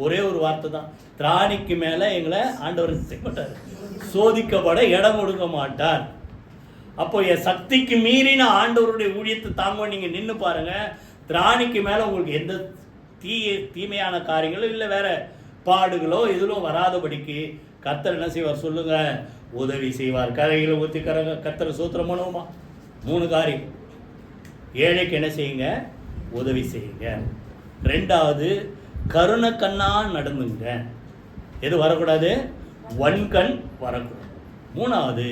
Speaker 1: ஒரே ஒரு வார்த்தை தான், திராணிக்கு மேலே எங்களை ஆண்டவர் செய்யப்பட்டார், சோதிக்கப்பட இடம் கொடுக்க மாட்டார். அப்போ என் சக்திக்கு மீறின ஆண்டவருடைய ஊழியத்தை தாங்க நீங்கள் நின்று பாருங்க. திராணிக்கு மேலே உங்களுக்கு எந்த தீமையான காரியங்களும் இல்லை, வேற பாடுகளோ எதிலும் வராதபடிக்கு கர்த்தர் என்ன செய்வார் சொல்லுங்க, உதவி செய்வார். கரையில் ஊற்றி கர்த்தர் சூத்திரம் பண்ணுவோமா? 3 காரியம். ஏழைக்கு என்ன செய்யுங்க, உதவி செய்யுங்க. ரெண்டாவது கருணை கண்ணா நடந்துங்க. எது வரக்கூடாது? வன்கண் வரக்கூடாது. மூணாவது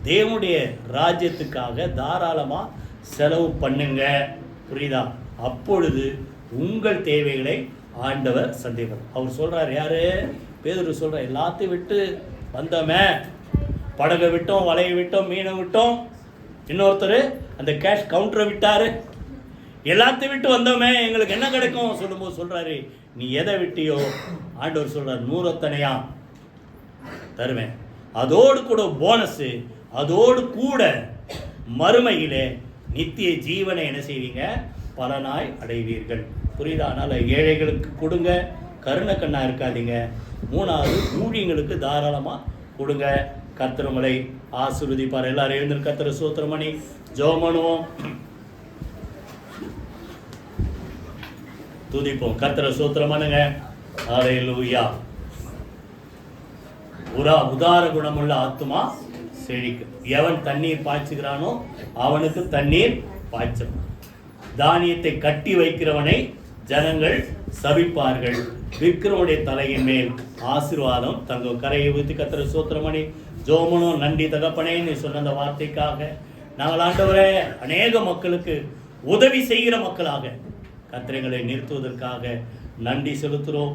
Speaker 1: தேவனுடைய ராஜ்யத்துக்காக தாராளமாக செலவு பண்ணுங்க. புரியுதா? அப்பொழுது உங்கள் தேவைகளை ஆண்டவர் சந்திப்பார். அவர் சொல்றார், யாரு? பேதுரு சொல்ற, எல்லாத்தையும் விட்டு வந்தோமே, படகை விட்டோம், வலையை விட்டோம், மீனை விட்டோம், இன்னொருத்தர் அந்த கேஷ் கவுண்டரை விட்டாரு, எல்லாத்தையும் விட்டு வந்தோமே, எங்களுக்கு என்ன கிடைக்கும் சொல்லும்போது சொல்றாரு, நீ எதை விட்டியோ ஆண்டவர் சொல்றார், 100 தருவேன், அதோடு கூட போனஸ், அதோடு கூட மறுமையிலே நித்திய ஜீவனை என்ன செய்வீங்க? பலனாய் அடைவீர்கள். புரியுதா? அதனால ஏழைகளுக்கு கொடுங்க, கருணை கண்ணா இருக்காதீங்க. மூணாவது ஊழியங்களுக்கு தாராளமாக கொடுங்க. கர்த்தர் உங்களை ஆசீர்வதிப்பார். எல்லாரும் எழுந்து கர்த்தரை ஸ்தோத்திரம் பண்ணி ஜெபம் பண்ணுவோம், துதிப்போம். கர்த்தரை ஸ்தோத்திரம் பண்ணுங்க. ஹல்லேலூயா. உதார குணமுள்ள ஆத்துமா செழிக்கும். எவன் தண்ணீர் பாய்ச்சுகிறானோ அவனுக்கு தண்ணீர் பாய்ச்சும். தானியத்தை கட்டி வைக்கிறவனை ஜனங்கள் சபிப்பார்கள், விற்கிறவனுடைய தலையின் மேல் ஆசீர்வாதம் தங்கும். கரையை ஊற்றி கர்த்தரை ஸ்தோத்திரம் பண்ணி ஜோமனோ நன்றி தகப்பனே, நீ சொன்ன அந்த வார்த்தைக்காக நாங்கள் ஆண்டவரே அநேக மக்களுக்கு உதவி செய்கிற மக்களாக கர்த்தரைகளை நிறுத்துவதற்காக நன்றி செலுத்துகிறோம்.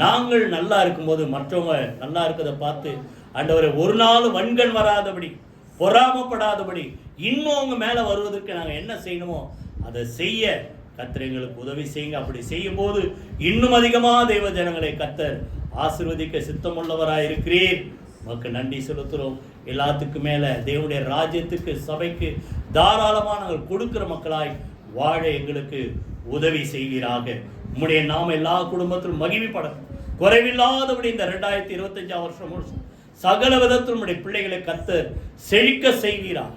Speaker 1: நாங்கள் நல்லா இருக்கும்போது மற்றவங்க நல்லா இருக்கிறத பார்த்து ஆண்டவரை ஒரு நாள் வன்கண் வராதபடி, பொறாமப்படாதபடி, இன்னும் அவங்க மேலே வருவதற்கு நாங்கள் என்ன செய்யணுமோ அதை செய்ய கர்த்தர் எங்களுக்கு உதவி செய்யுங்க. அப்படி செய்யும் போது இன்னும் அதிகமாக தெய்வ ஜனங்களை கர்த்தர் ஆசீர்வதிக்க சித்தமுள்ளவராக இருக்கிறீர். நமக்கு நன்றி செலுத்துகிறோம். எல்லாத்துக்கும் மேலே தேவனுடைய ராஜ்யத்துக்கு, சபைக்கு தாராளமாக நாங்கள் கொடுக்கிற மக்களாய் வாழ எங்களுக்கு உதவி செய்வீராக. உம்முடைய நாம எல்லா குடும்பத்திலும் மகிமைப்பட குறைவில்லாதபடி இந்த 2025 வருஷம் சகல விதத்திலும் உம்முடைய பிள்ளைகளை கர்த்தர் செழிக்க செய்வீராக.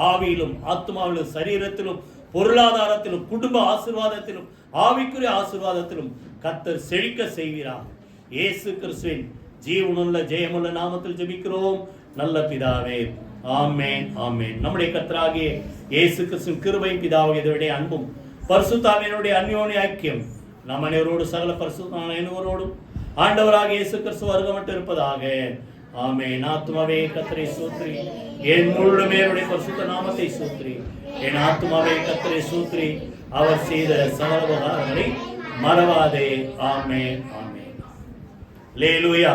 Speaker 1: ஆவியிலும் ஆத்மாவிலும் சரீரத்திலும் பொருளாதாரத்திலும் குடும்ப ஆசீர்வாதத்திலும் ஆவிக்குரிய ஆசீர்வாதத்திலும் கர்த்தர் செழிக்க செய்வீராக. இயேசு கிறிஸ்துவின் ஜீவனுள்ள ஜெயமுள்ள நாமத்தில் ஜெபிக்கிறோம் நல்ல பிதாவே, ஆமென், ஆமென். நம்முடைய கர்த்தராகிய இயேசு கிறிஸ்துவின் கிருபையும் பிதாவுடைய அன்பும் பரிசுத்தாவினுடைய அந்யோன்ய ஐக்கியம் நம் அனைவரோடு சகல பரிசுத்த அனைவரோடும் ஆண்டவராகிய இயேசு கிறிஸ்து வருகமட்டு இருப்பதாக. ஆமென். ஆத்துமாவே கர்த்தரை ஸ்தோத்திரி, என் முழு மேலுடைய பரிசுத்த நாமத்தை ஸ்தோத்திரி. என் ஆத்துமாவே கர்த்தரை ஸ்தோத்திரி, அவர் செய்த சகல உபகாரங்களை மறவாதே. ஆமென், ஆமென். அல்லேலூயா.